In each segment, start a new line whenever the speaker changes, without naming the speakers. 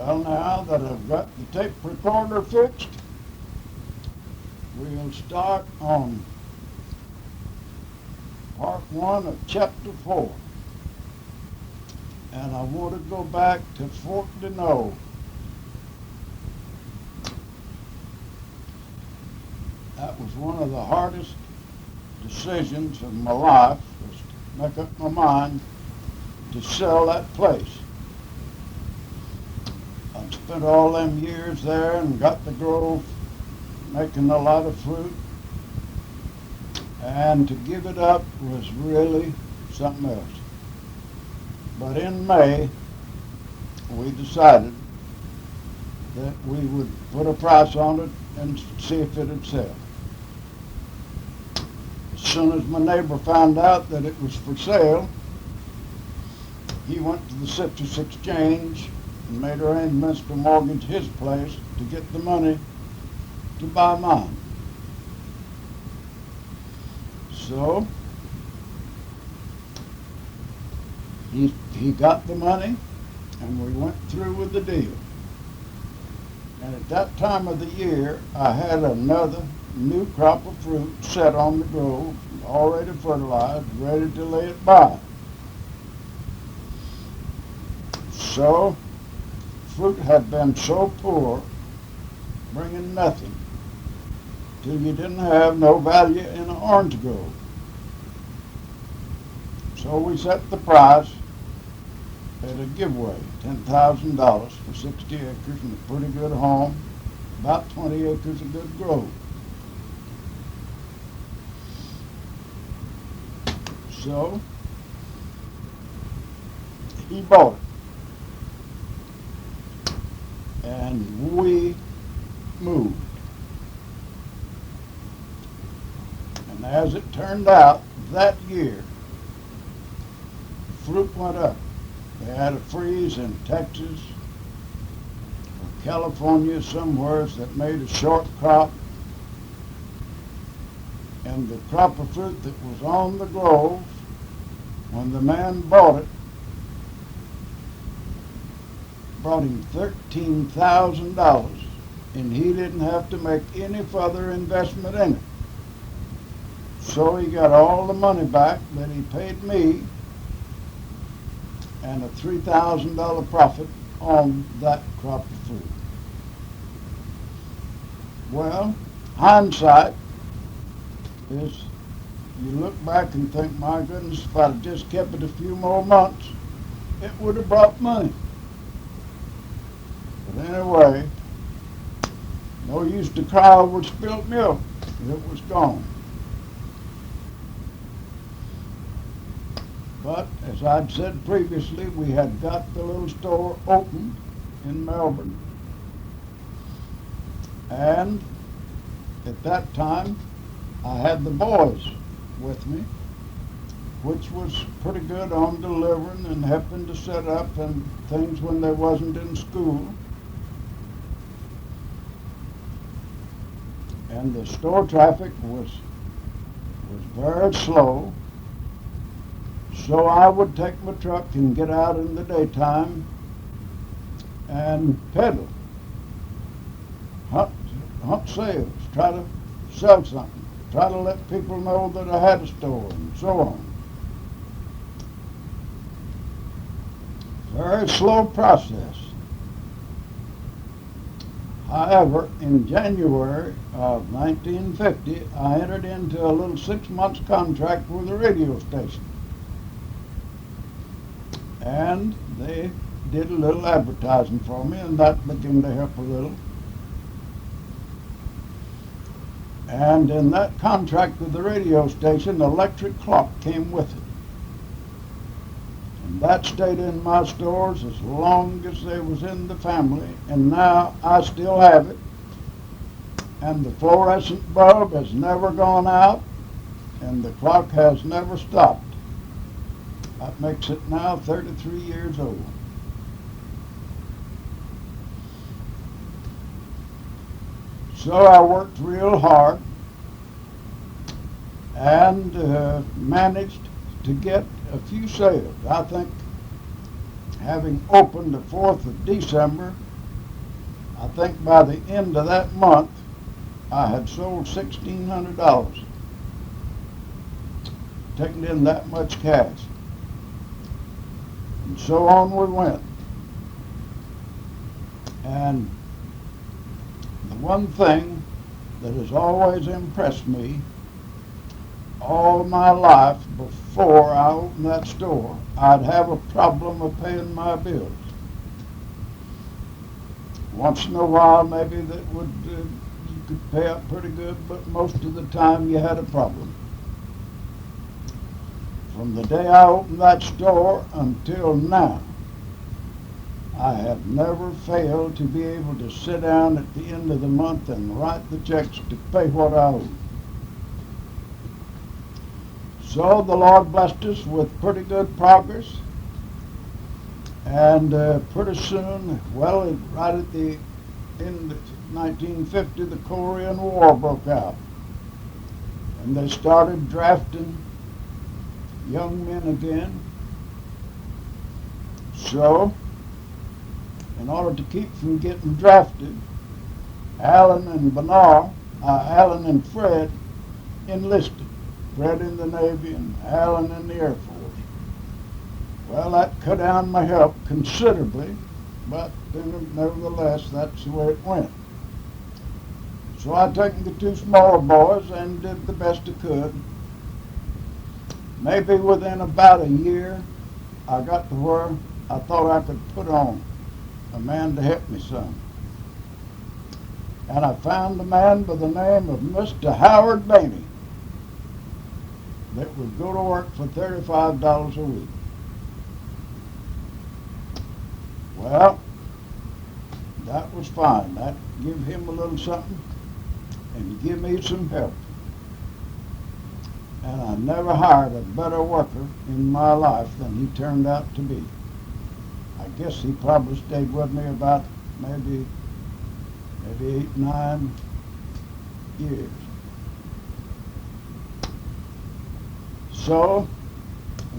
Well, now that I've got the tape recorder fixed, we'll start on part 1 of chapter 4. And I want to go back to Fort Deneau. That was one of the hardest decisions of my life, was to make up my mind to sell that place. I spent all them years there and got the grove making a lot of fruit, and to give it up was really something else. But in May, we decided that we would put a price on it and see if it would sell. As soon as my neighbor found out that it was for sale, he went to the Citrus Exchange and made arrangements to mortgage his place to get the money to buy mine. So he got the money, and we went through with the deal. And at that time of the year, I had another new crop of fruit set on the grove, already fertilized, ready to lay it by. So, fruit had been so poor, bringing nothing, till you didn't have no value in an orange grove. So we set the price at a giveaway, $10,000 for 60 acres and a pretty good home, about 20 acres of good grove. So he bought it, and we moved. And as it turned out, that year, fruit went up. They had a freeze in Texas or California somewhere that made a short crop. And the crop of fruit that was on the grove, when the man bought it, brought him $13,000, and he didn't have to make any further investment in it. So he got all the money back that he paid me, and a $3,000 profit on that crop of fruit. Well, hindsight is, you look back and think, my goodness, if I'd have just kept it a few more months, it would have brought money. But anyway, no use to cry over spilt milk. It was gone. But, as I'd said previously, we had got the little store opened in Melbourne. And at that time, I had the boys with me, which was pretty good on delivering and helping to set up and things when they wasn't in school. And the store traffic was very slow. So I would take my truck and get out in the daytime and peddle, hunt sales, try to sell something, try to let people know that I had a store, and so on. Very slow process. However, in January of 1950, I entered into a little 6-month contract with a radio station. And they did a little advertising for me, and that began to help a little. And in that contract with the radio station, the electric clock came with it. And that stayed in my stores as long as they was in the family, and now I still have it. And the fluorescent bulb has never gone out, and the clock has never stopped. That makes it now 33 years old. So I worked real hard and managed to get a few sales. I think having opened the 4th of December I think by the end of that month, I had sold $1,600, taking in that much cash. And so on we went. And the one thing that has always impressed me all my life, before I opened that store, I'd have a problem of paying my bills. Once in a while, maybe that would you could pay up pretty good, but most of the time you had a problem. From the day I opened that store until now, I have never failed to be able to sit down at the end of the month and write the checks to pay what I owe. So the Lord blessed us with pretty good progress, and pretty soon, well, right at the end of 1950, the Korean War broke out, and they started drafting young men again. So, in order to keep from getting drafted, Alan and Fred enlisted. Fred in the Navy and Alan in the Air Force. Well, that cut down my help considerably, but nevertheless, that's the way it went. So I took the two smaller boys and did the best I could. Maybe within about a year, I got to where I thought I could put on a man to help me some. And I found a man by the name of Mr. Howard Bainey that would go to work for $35 a week. Well, that was fine. That give him a little something and give me some help. And I never hired a better worker in my life than he turned out to be. I guess he probably stayed with me about maybe 8, 9 years. So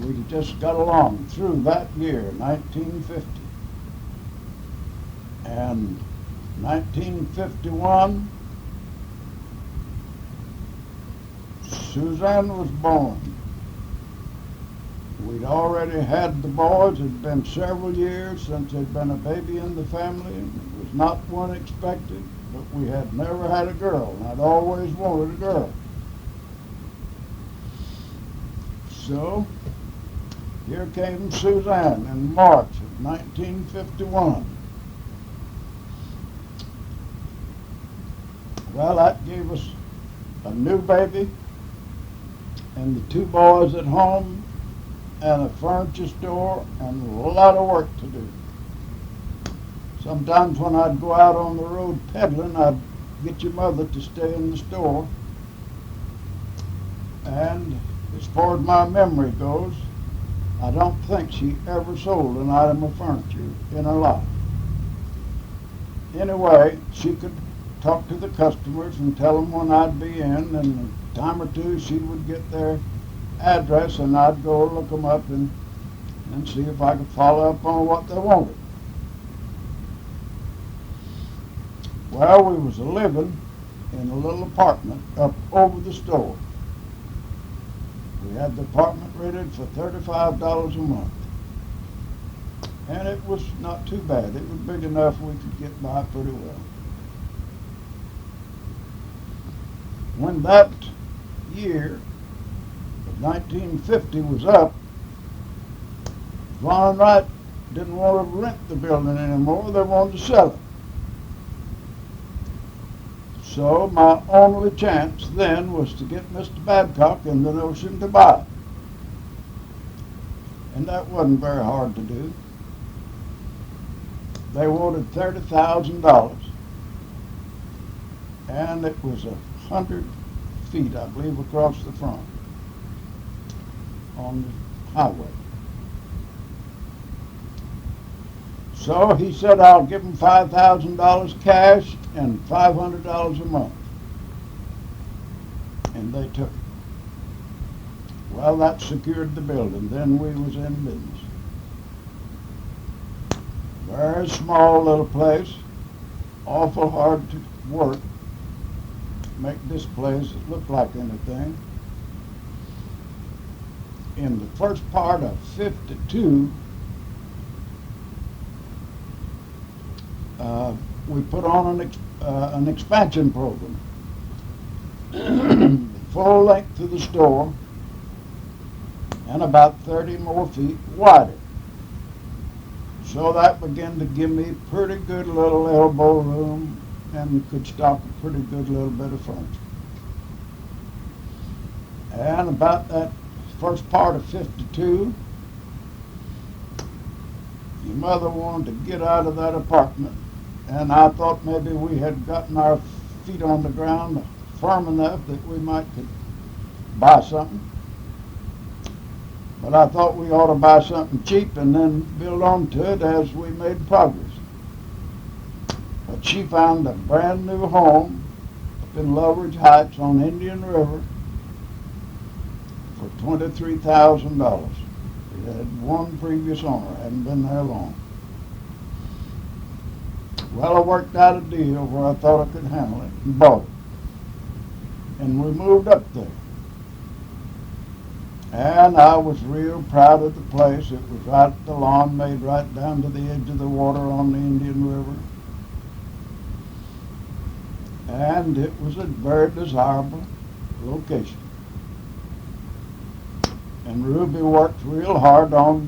we just got along through that year, 1950. And 1951, Suzanne was born. We'd already had the boys. It had been several years since there'd been a baby in the family. It was not one expected, but we had never had a girl, and I'd always wanted a girl. So here came Suzanne in March of 1951. Well, that gave us a new baby and the two boys at home and a furniture store and a lot of work to do. Sometimes when I'd go out on the road peddling, I'd get your mother to stay in the store. And as far as my memory goes, I don't think she ever sold an item of furniture in her life. Anyway, she could talk to the customers and tell them when I'd be in, and in a time or two she would get their address and I'd go look them up and see if I could follow up on what they wanted. Well, we was living in a little apartment up over the store. We had the apartment rented for $35 a month. And it was not too bad. It was big enough we could get by pretty well. When that year of 1950 was up, Von Wright didn't want to rent the building anymore. They wanted to sell it. So my only chance then was to get Mr. Babcock in the notion to buy it. And that wasn't very hard to do. They wanted $30,000. And it was 100 feet, I believe, across the front on the highway. So he said, I'll give him $5,000 cash and $500 a month. And they took it. Well, that secured the building. Then we was in business. Very small little place. awful hard to work, make this place look like anything. In the first part of 52, we put on an expansion program. Full length to the store and about 30 more feet wider. So that began to give me pretty good little elbow room and could stock a pretty good little bit of furniture. And about that first part of 52, your mother wanted to get out of that apartment, and I thought maybe we had gotten our feet on the ground firm enough that we might could buy something. But I thought we ought to buy something cheap and then build onto it as we made progress. But she found a brand new home up in Loveridge Heights on Indian River for $23,000. It had one previous owner, hadn't been there long. Well, I worked out a deal where I thought I could handle it and bought it. And we moved up there. And I was real proud of the place. It was right, the lawn made right down to the edge of the water on the Indian River. And it was a very desirable location. And Ruby worked real hard on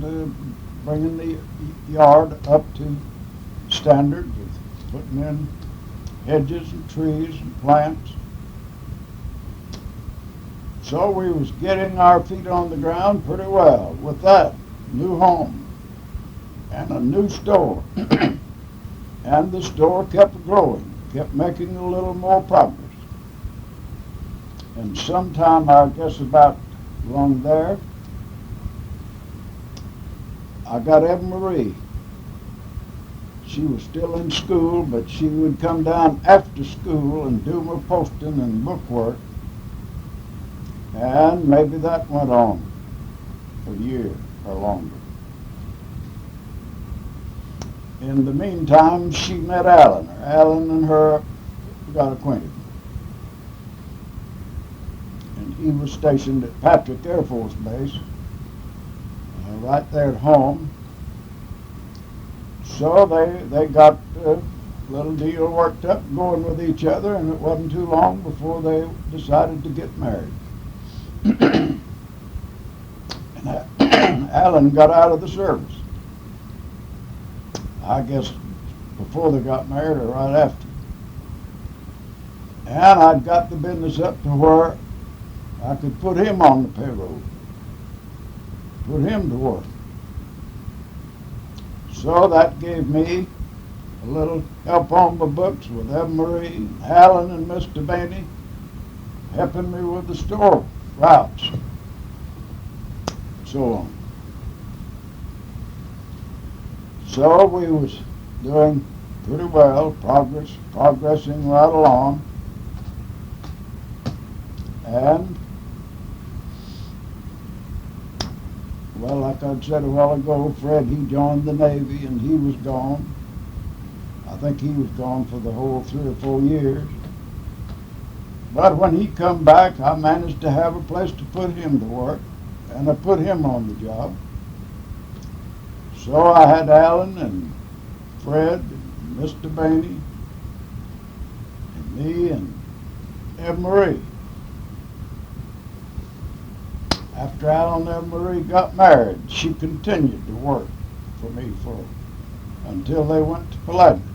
bringing the yard up to standard, with putting in hedges and trees and plants. So we was getting our feet on the ground pretty well with that new home and a new store. And the store kept growing, kept making a little more progress. And sometime, I guess about along there, I got Eva Marie. She was still in school, but she would come down after school and do my posting and bookwork. And maybe that went on for a year or longer. In the meantime, she met Alan. Alan and her got acquainted. And he was stationed at Patrick Air Force Base, right there at home. So they got a little deal worked up going with each other, and it wasn't too long before they decided to get married. And Alan got out of the service. I guess before they got married or right after. And I'd got the business up to where I could put him on the payroll, put him to work. So that gave me a little help on my books with Eva Marie, Alan, and Mr. Bainey helping me with the store routes, so on. So we was doing pretty well, progressing right along. And, well, like I said a while ago, Fred, he joined the Navy and he was gone. I think he was gone for the whole 3 or 4 years. But when he come back, I managed to have a place to put him to work, and I put him on the job. So I had Alan and Fred and Mr. Bainey and me and Eva Marie. After Alan and Eva Marie got married, she continued to work for me until they went to Palladium.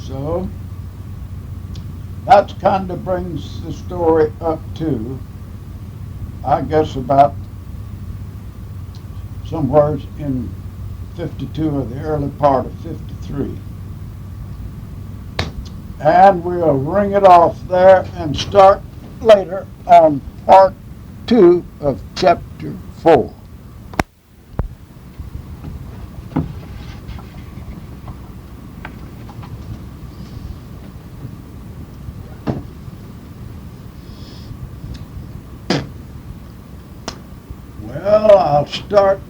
So that kind of brings the story up to, I guess, about somewhere in 52 or the early part of 53. And we'll ring it off there and start later on part 2 of chapter 4. Well, I'll start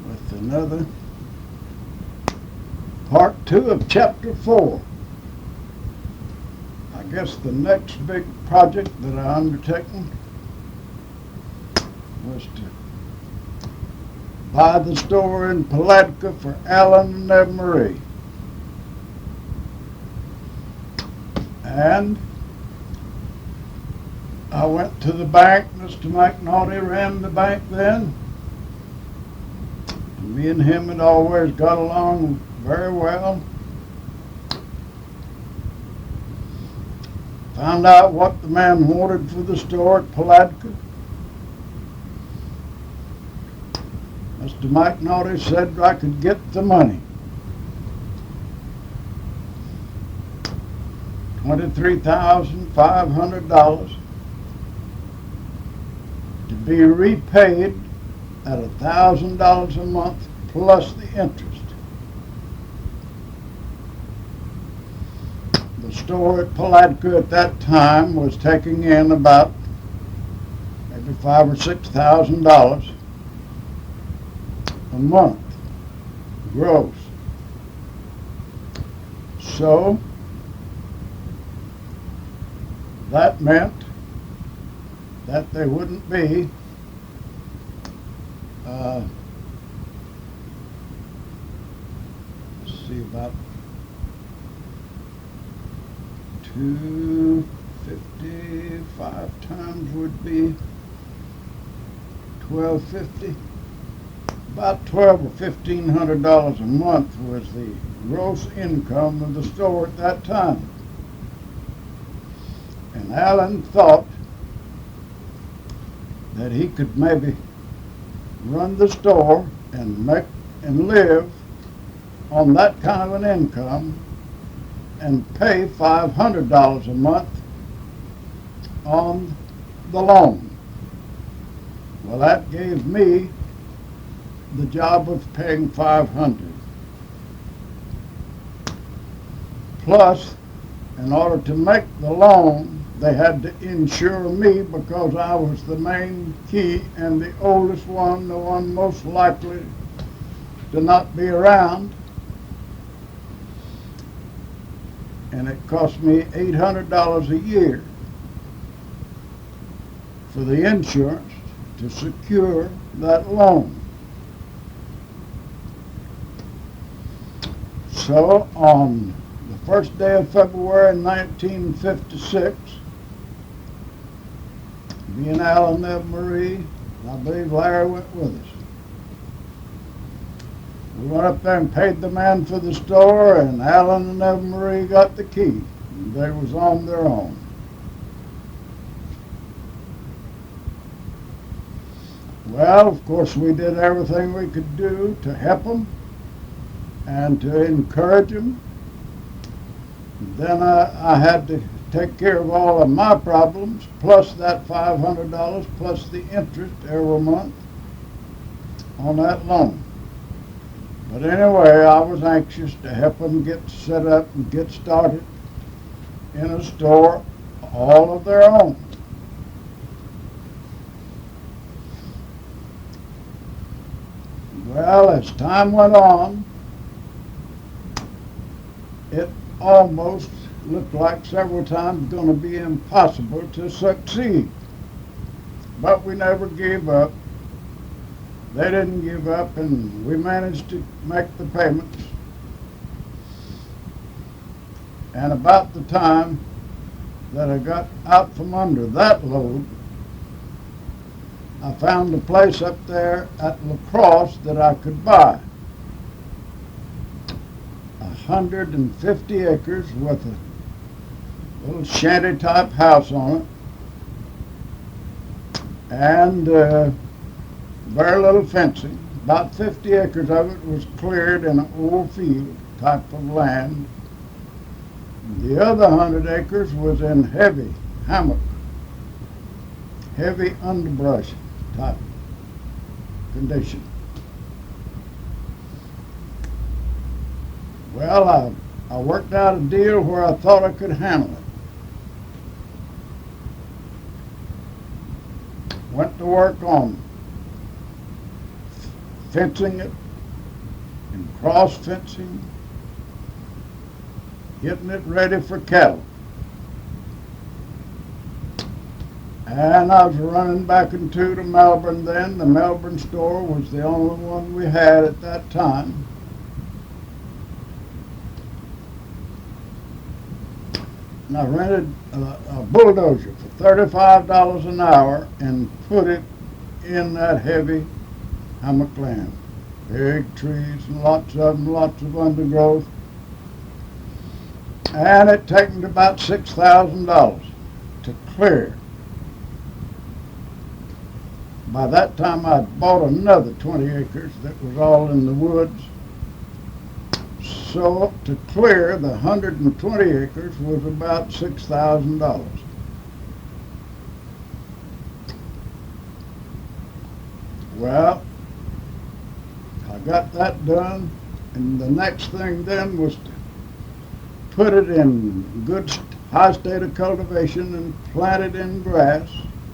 with the another part 2 of chapter 4. I guess the next big project that I undertaken was to buy the store in Palatka for Alan and Eva Marie. And I went to the bank. Mr. McNaughty ran the bank then. And me and him had always got along very well. Found out what the man wanted for the store at Palatka. Mr. McNaughty said I could get the money. $23,500 to be repaid at $1,000 a month plus the interest. The store at Palatka at that time was taking in about maybe $5,000 or $6,000 a month gross. So that meant that they wouldn't be let's see, about 255 times would be 1250. About $1,200 or $1,500 a month was the gross income of the store at that time. And Alan thought that he could maybe run the store and make and live on that kind of an income and pay $500 a month on the loan. Well, that gave me the job of paying $500. Plus, in order to make the loan, they had to insure me because I was the main key and the oldest one, the one most likely to not be around. And it cost me $800 a year for the insurance to secure that loan. So on the first day of February 1956, me and Alan and Eva Marie, and I believe Larry went with us. We went up there and paid the man for the store, and Alan and Eva Marie got the key. And they was on their own. Well, of course, we did everything we could do to help them and to encourage them. Then I had to take care of all of my problems, plus that $500, plus the interest every month on that loan. But anyway, I was anxious to help them get set up and get started in a store all of their own. Well, as time went on, it almost looked like several times going to be impossible to succeed. But we never gave up. They didn't give up, and we managed to make the payments. And about the time that I got out from under that load, I found a place up there at La Crosse that I could buy. 150 acres with a little shanty type house on it, and very little fencing. About 50 acres of it was cleared in an old field type of land. The other 100 acres was in heavy hammock, heavy underbrush type condition. Well, I worked out a deal where I thought I could handle it. Went to work on fencing it, and cross fencing, getting it ready for cattle. And I was running back into to Melbourne then. The Melbourne store was the only one we had at that time. And I rented a bulldozer for $35 an hour and put it in that heavy hammock land. Big trees and lots of them, lots of undergrowth. And it taken about $6,000 to clear. By that time I'd bought another 20 acres that was all in the woods. So to clear the 120 acres was about $6,000. Well, I got that done, and the next thing then was to put it in good high state of cultivation and plant it in grass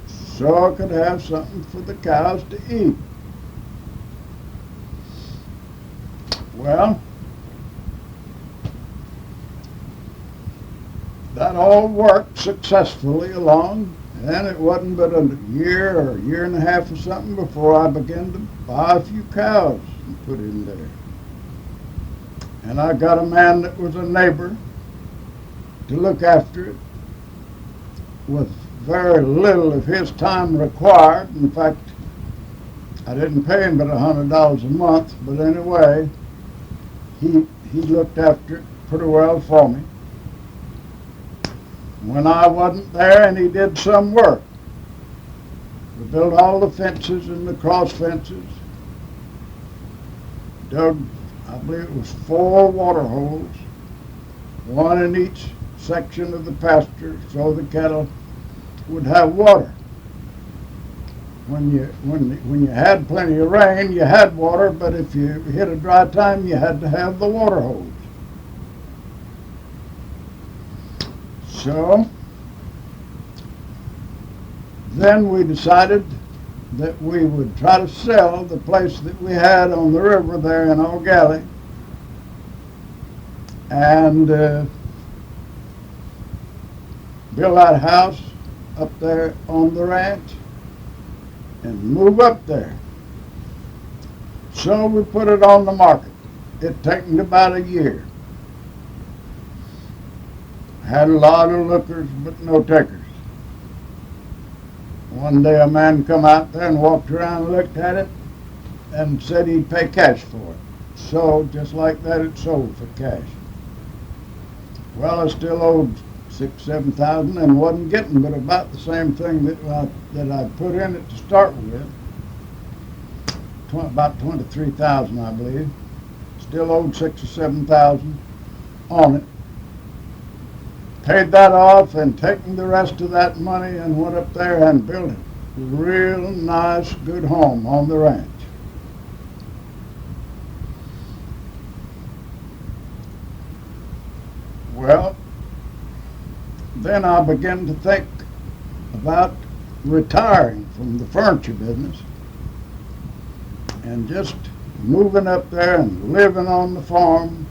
so I could have something for the cows to eat. Well, that all worked successfully along, and it wasn't but a year or a year and a half or something before I began to buy a few cows and put in there. And I got a man that was a neighbor to look after it with very little of his time required. In fact, I didn't pay him but $100 a month, but anyway, he looked after it pretty well for me when I wasn't there, and he did some work. We built all the fences and the cross fences, dug, I believe it was 4 water holes, one in each section of the pasture, so the cattle would have water. When you had plenty of rain, you had water, but if you hit a dry time, you had to have the water hose. So then we decided that we would try to sell the place that we had on the river there in Old Galley, and build that house up there on the ranch and move up there. So we put it on the market. It taken about a year. Had a lot of lookers, but no takers. One day a man come out there and walked around and looked at it and said he'd pay cash for it. So just like that, it sold for cash. Well, I still owed $6,000-7,000 and wasn't getting but about the same thing that I put in it to start with. About $23,000, I believe. Still owed $6,000 or $7,000 on it. Paid that off and taken the rest of that money and went up there and built a real nice, good home on the ranch. Well, then I began to think about retiring from the furniture business and just moving up there and living on the farm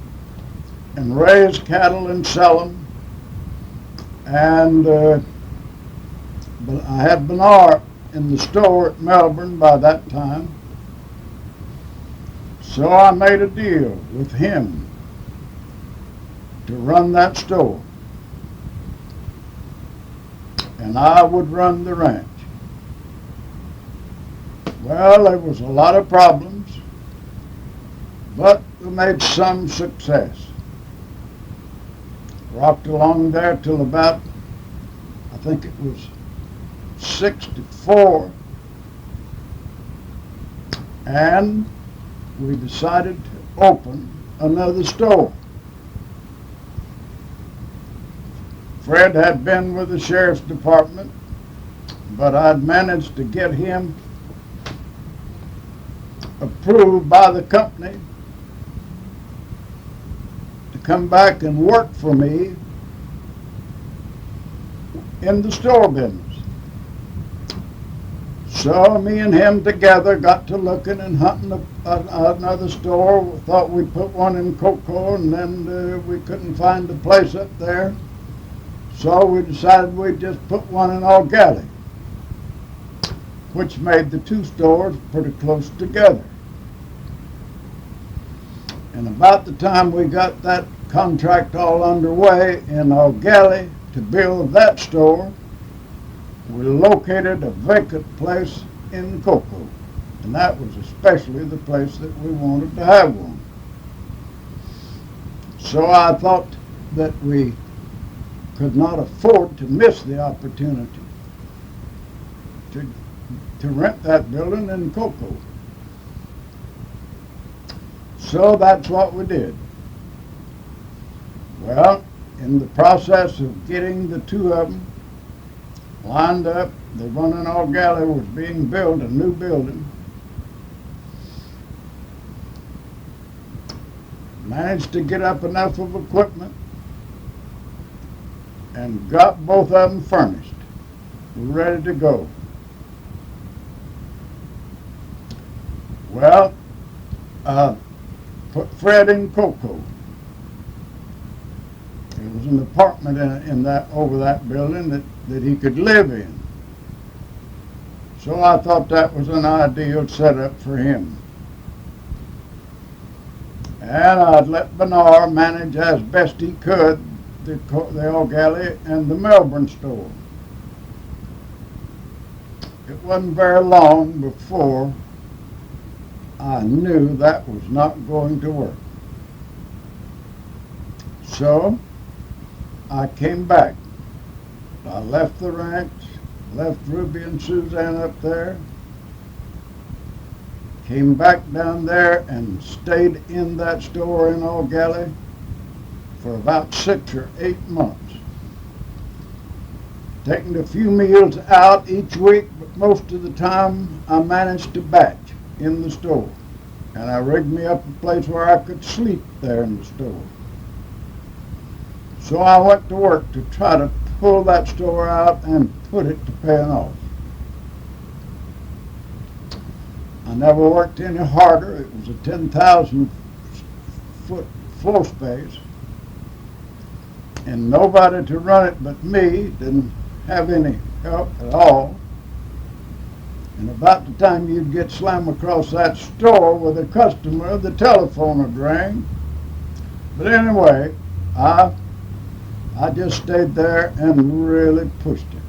and raise cattle and sell them. And but I had Bernard in the store at Melbourne by that time, so I made a deal with him to run that store, and I would run the ranch. Well, there was a lot of problems, but we made some success. Rocked along there till about, I think it was 64, and we decided to open another store. Fred had been with the sheriff's department, but I'd managed to get him approved by the company to come back and work for me in the store business. So me and him together got to looking and hunting another store. We thought we'd put one in Cocoa, and then we couldn't find a place up there. So we decided we'd just put one in Galley, which made the two stores pretty close together. And about the time we got that contract all underway in Galley to build that store, we located a vacant place in Cocoa, and that was especially the place that we wanted to have one. So I thought that we could not afford to miss the opportunity to rent that building in Cocoa. So that's what we did. Well, in the process of getting the two of them lined up, the one in Galley was being built, a new building. Managed to get up enough of equipment and got both of them furnished. We're ready to go. Well, put Fred in Cocoa. There was an apartment in that over that building that he could live in. So I thought that was an ideal setup for him. And I'd let Bernard manage as best he could the Galley and the Melbourne store. It wasn't very long before I knew that was not going to work. So I came back. I left the ranch, left Ruby and Suzanne up there, came back down there and stayed in that store in Galley for about 6 or 8 months. Taking a few meals out each week, but most of the time I managed to batch in the store. And I rigged me up a place where I could sleep there in the store. So I went to work to try to pull that store out and put it to paying off. I never worked any harder. It was a 10,000 foot floor space, and nobody to run it but me. Didn't have any help at all. And about the time you'd get slammed across that store with a customer, the telephone would ring. But anyway, I just stayed there and really pushed it.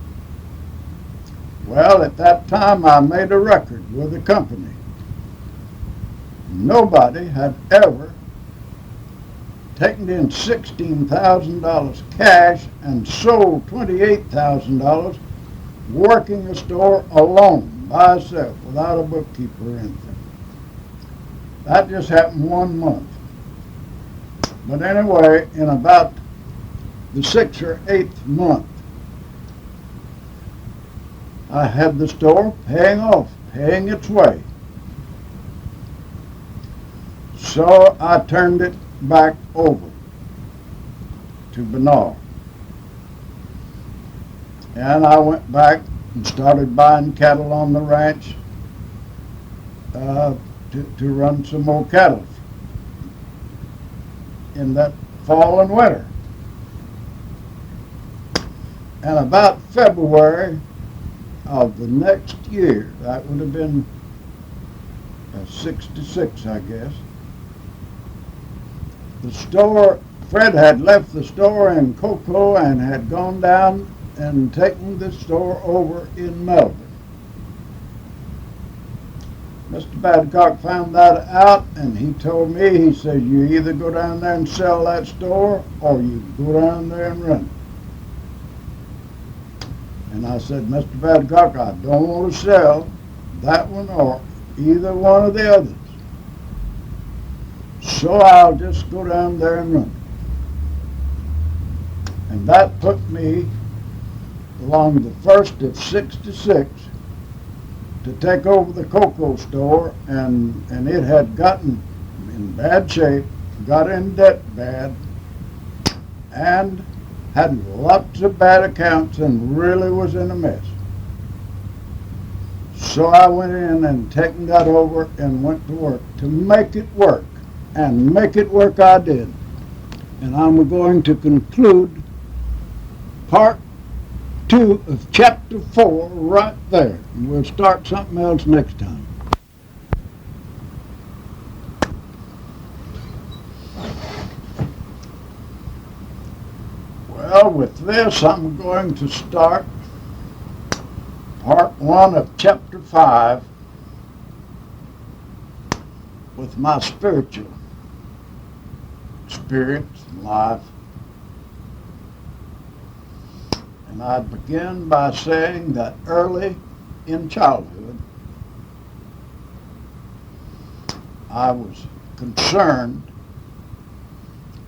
Well, at that time I made a record with the company. Nobody had ever taken in $16,000 cash and sold $28,000 working a store alone by itself without a bookkeeper or anything. That just happened 1 month. But anyway, in about the 6th or 8th month, I had the store paying its way. So I turned it back over to Bernard. And I went back and started buying cattle on the ranch to run some more cattle in that fall and winter. And about February of the next year, that would have been 66, I guess, the store, Fred had left the store in Cocoa and had gone down and taken the store over in Melbourne. Mr. Badcock found that out, and he told me, he said, you either go down there and sell that store, or you go down there and rent it. And I said, Mr. Badcock, I don't want to sell that one or either one of the others. So I'll just go down there and run it. And that put me along the 1st of '66 to take over the Cocoa store, and it had gotten in bad shape, got in debt bad, and had lots of bad accounts and really was in a mess. So I went in and taken that over and went to work to make it work. And make it work I did. And I'm going to conclude part 2 of chapter 4 right there. And we'll start something else next time. Well, with this, I'm going to start part 1 of chapter 5 with my spiritual experience in life. And I begin by saying that early in childhood, I was concerned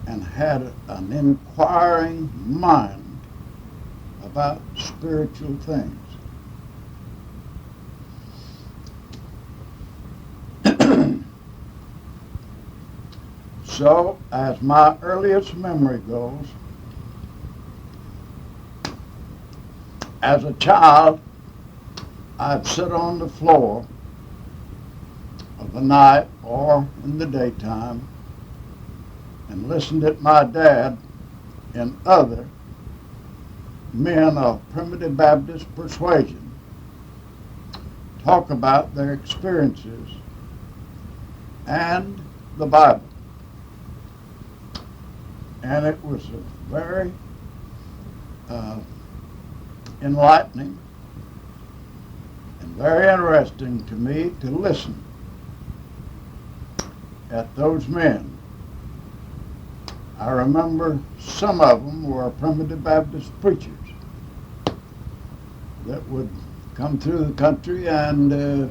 and had an inquiring mind about spiritual things. So, as my earliest memory goes, as a child, I'd sit on the floor of the night or in the daytime and listened at my dad and other men of Primitive Baptist persuasion talk about their experiences and the Bible. And it was a very enlightening and very interesting to me to listen at those men. I remember some of them were Primitive Baptist preachers that would come through the country and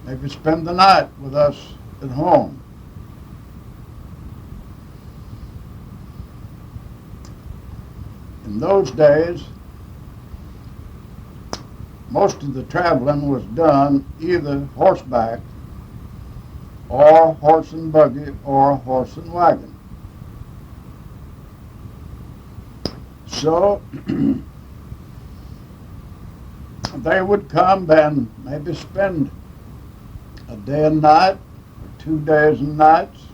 maybe spend the night with us at home. In those days, most of the traveling was done either horseback or horse and buggy or horse and wagon. So they would come and maybe spend a day and night or 2 days and nights,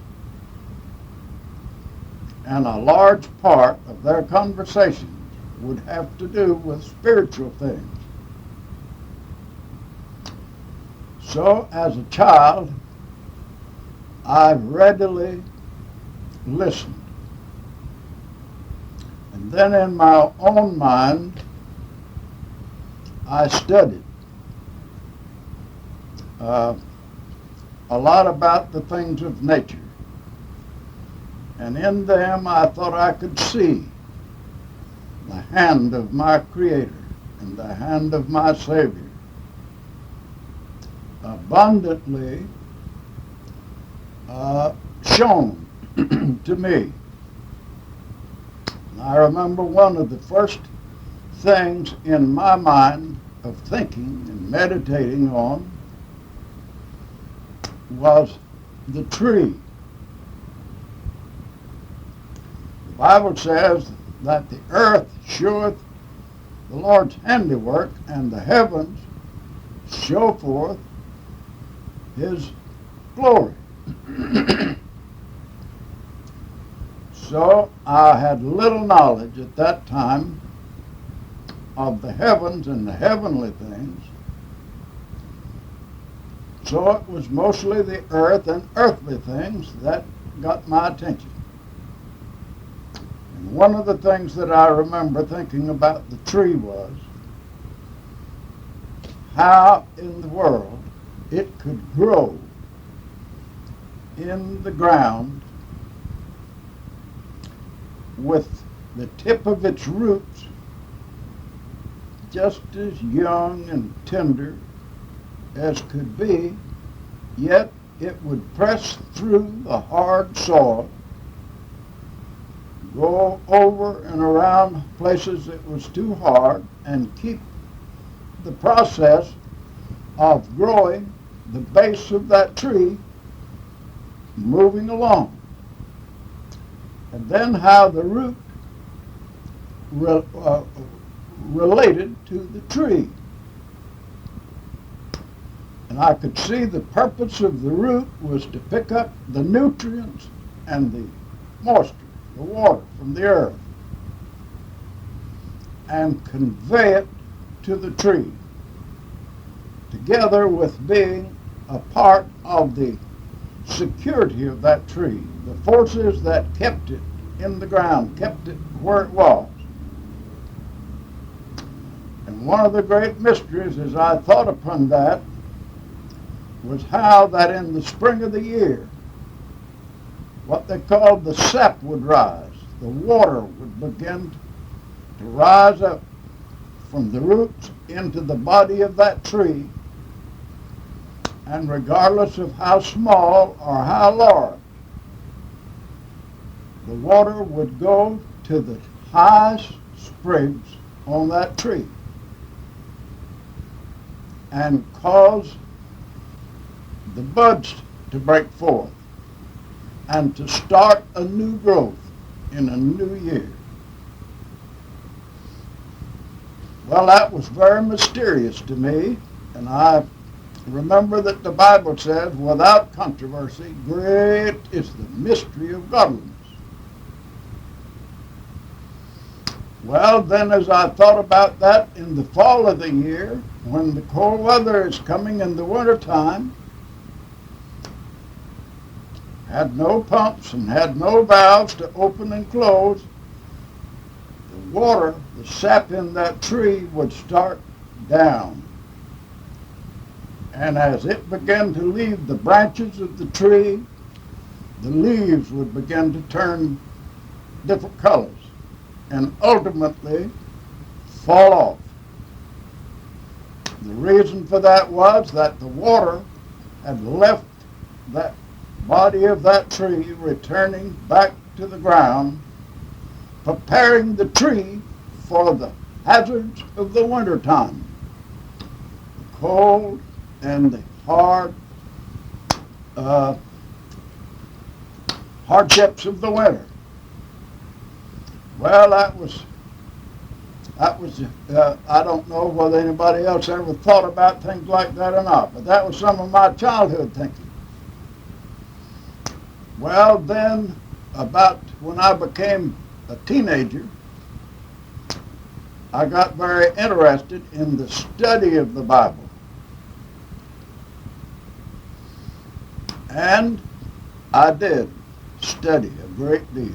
and a large part of their conversations would have to do with spiritual things. So as a child, I readily listened. And then in my own mind, I studied a lot about the things of nature. And in them I thought I could see the hand of my Creator and the hand of my Savior abundantly shown to me. And I remember one of the first things in my mind of thinking and meditating on was the tree. The Bible says that the earth showeth the Lord's handiwork, and the heavens show forth His glory. So I had little knowledge at that time of the heavens and the heavenly things. So it was mostly the earth and earthly things that got my attention. And one of the things that I remember thinking about the tree was how in the world it could grow in the ground with the tip of its roots just as young and tender as could be, yet it would press through the hard soil, go over and around places that was too hard, and keep the process of growing the base of that tree moving along. And then how the root related to the tree. And I could see the purpose of the root was to pick up the nutrients and the moisture, the water from the earth, and convey it to the tree, together with being a part of the security of that tree, the forces that kept it in the ground, kept it where it was. And one of the great mysteries, as I thought upon that, was how that in the spring of the year, what they called the sap would rise. The water would begin to rise up from the roots into the body of that tree, and regardless of how small or how large, the water would go to the highest sprigs on that tree and cause the buds to break forth and to start a new growth in a new year. Well, that was very mysterious to me, and I remember that the Bible says, without controversy, great is the mystery of godliness. Well, then as I thought about that in the fall of the year, when the cold weather is coming in the wintertime, had no pumps and had no valves to open and close, the water, the sap in that tree would start down. And as it began to leave the branches of the tree, the leaves would begin to turn different colors and ultimately fall off. The reason for that was that the water had left that body of that tree, returning back to the ground, preparing the tree for the hazards of the wintertime, the cold and the hardships of the winter. Well, that was I don't know whether anybody else ever thought about things like that or not, but that was some of my childhood thinking. Well, then, about when I became a teenager, I got very interested in the study of the Bible. And I did study a great deal.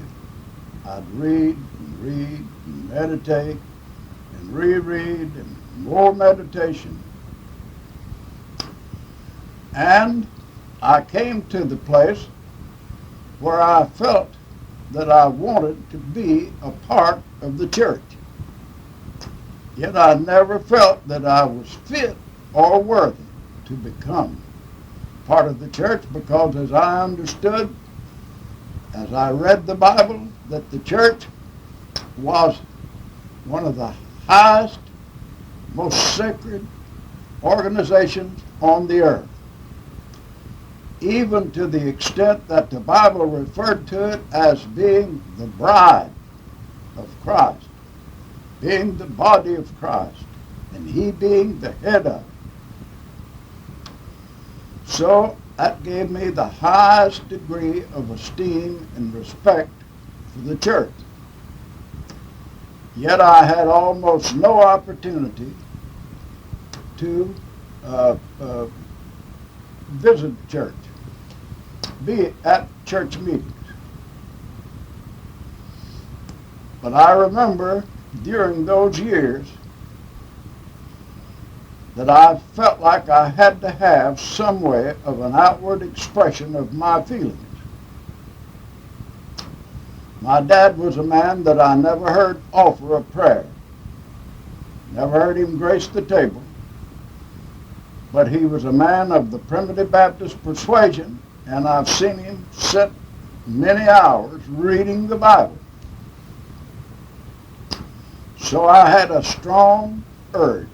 I'd read and read and meditate and reread and more meditation. And I came to the place where I felt that I wanted to be a part of the church. Yet I never felt that I was fit or worthy to become part of the church, because as I understood, as I read the Bible, that the church was one of the highest, most sacred organizations on the earth, even to the extent that the Bible referred to it as being the bride of Christ, being the body of Christ, and he being the head of it. So that gave me the highest degree of esteem and respect for the church. Yet I had almost no opportunity to visit church, be at church meetings. But I remember during those years that I felt like I had to have some way of an outward expression of my feelings. My dad was a man that I never heard offer a prayer, never heard him grace the table, but he was a man of the Primitive Baptist persuasion, and I've seen him sit many hours reading the Bible. So I had a strong urge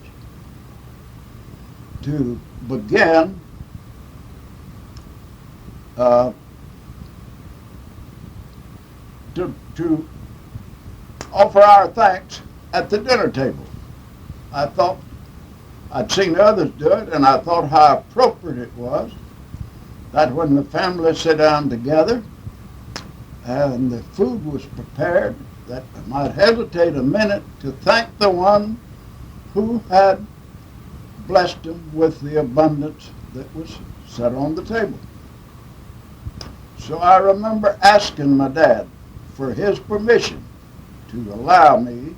to begin to offer our thanks at the dinner table. I thought I'd seen others do it, and I thought how appropriate it was that when the family sat down together and the food was prepared, that I might hesitate a minute to thank the one who had blessed them with the abundance that was set on the table. So I remember asking my dad for his permission to allow me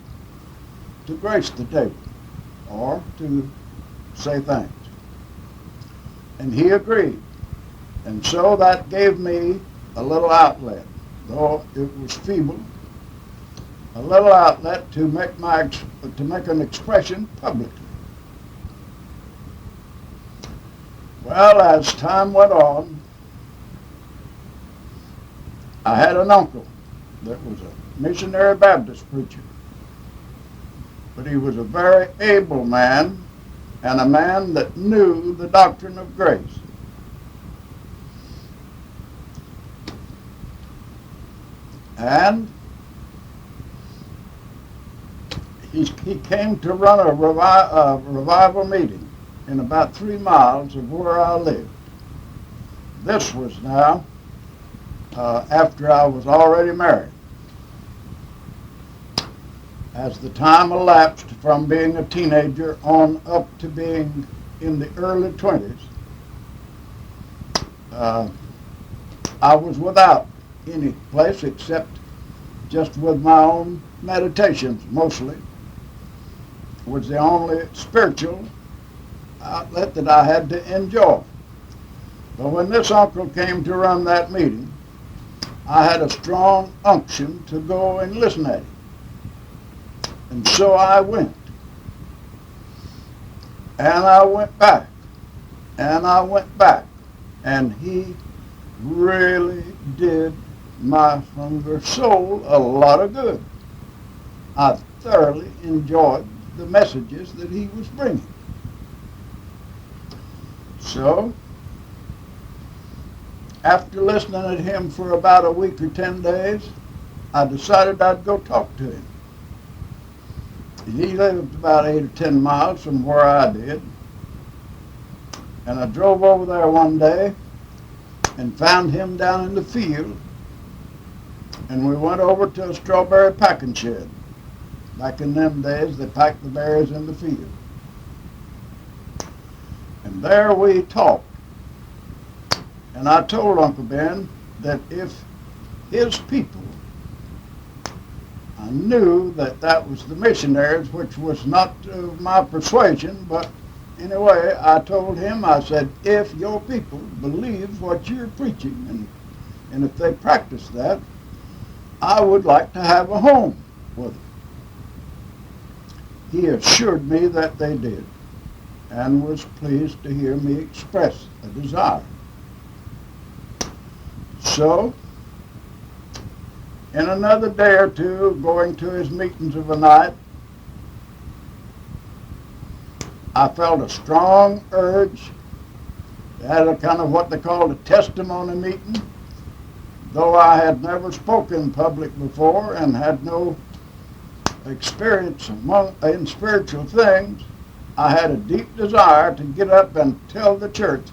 to grace the table or to say thanks. And he agreed. And so that gave me a little outlet, though it was feeble, a little outlet to make an expression publicly. Well, as time went on, I had an uncle that was a missionary Baptist preacher. But he was a very able man and a man that knew the doctrine of grace. And he came to run a revival meeting in about 3 miles of where I lived. This was now after I was already married. As the time elapsed from being a teenager on up to being in the early 20s, I was without any place except just with my own meditations, mostly. It was the only spiritual outlet that I had to enjoy. But when this uncle came to run that meeting, I had a strong unction to go and listen at him. And so I went. And I went back. And I went back. And he really did my hungry soul a lot of good. I thoroughly enjoyed the messages that he was bringing. So, after listening to him for about a week or 10 days, I decided I'd go talk to him. He lived about 8 or 10 miles from where I did. And I drove over there one day and found him down in the field. And we went over to a strawberry packing shed. Back in them days, they packed the berries in the field. And there we talked. And I told Uncle Ben that if his people, I knew that that was the missionaries, which was not my persuasion, but anyway, I told him, I said, if your people believe what you're preaching, and if they practice that, I would like to have a home with them. He assured me that they did, and was pleased to hear me express a desire. So, in another day or two, going to his meetings of a night, I felt a strong urge. They had a kind of what they called a testimony meeting. Though I had never spoken in public before and had no experience in spiritual things, I had a deep desire to get up and tell the church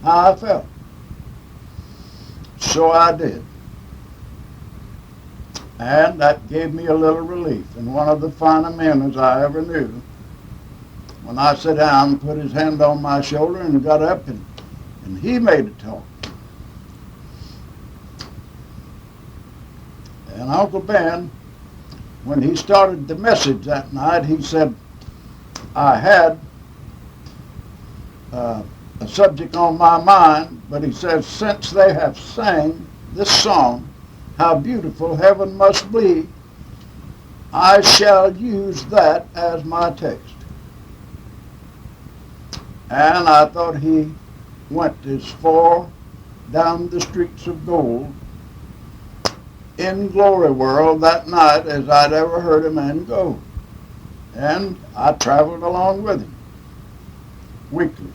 how I felt. So I did. And that gave me a little relief. And one of the finest men as I ever knew, when I sat down, put his hand on my shoulder and got up, and he made it talk. And Uncle Ben, when he started the message that night, he said, I had a subject on my mind, but he says, since they have sang this song, How Beautiful Heaven Must Be, I shall use that as my text. And I thought he went as far down the streets of gold in Glory World that night as I'd ever heard a man go. And I traveled along with him weekly.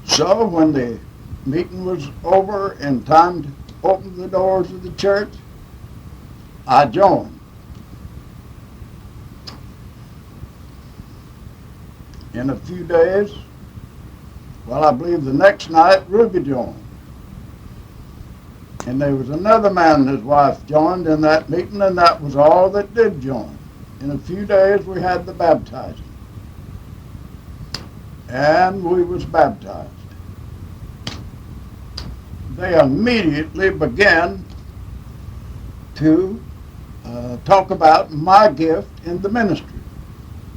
So when the meeting was over and time to open the doors of the church, I joined. In a few days, well, I believe the next night, Ruby joined. And there was another man and his wife joined in that meeting, and that was all that did join. In a few days, we had the baptizing. And we was baptized. They immediately began to talk about my gift in the ministry.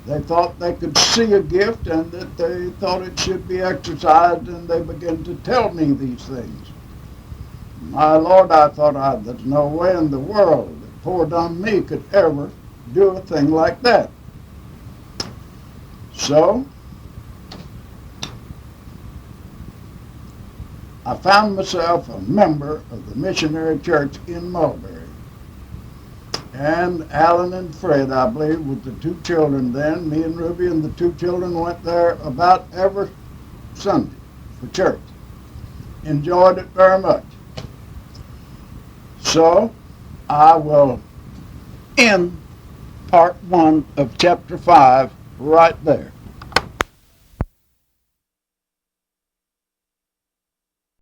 They thought they could see a gift and that they thought it should be exercised, and they began to tell me these things. My Lord, I thought there's no way in the world that poor dumb me could ever do a thing like that. So, I found myself a member of the missionary church in Mulberry. And Alan and Fred, I believe, with the two children then, me and Ruby and the two children went there about every Sunday for church. Enjoyed it very much. So, I will end part 1 of chapter 5 right there.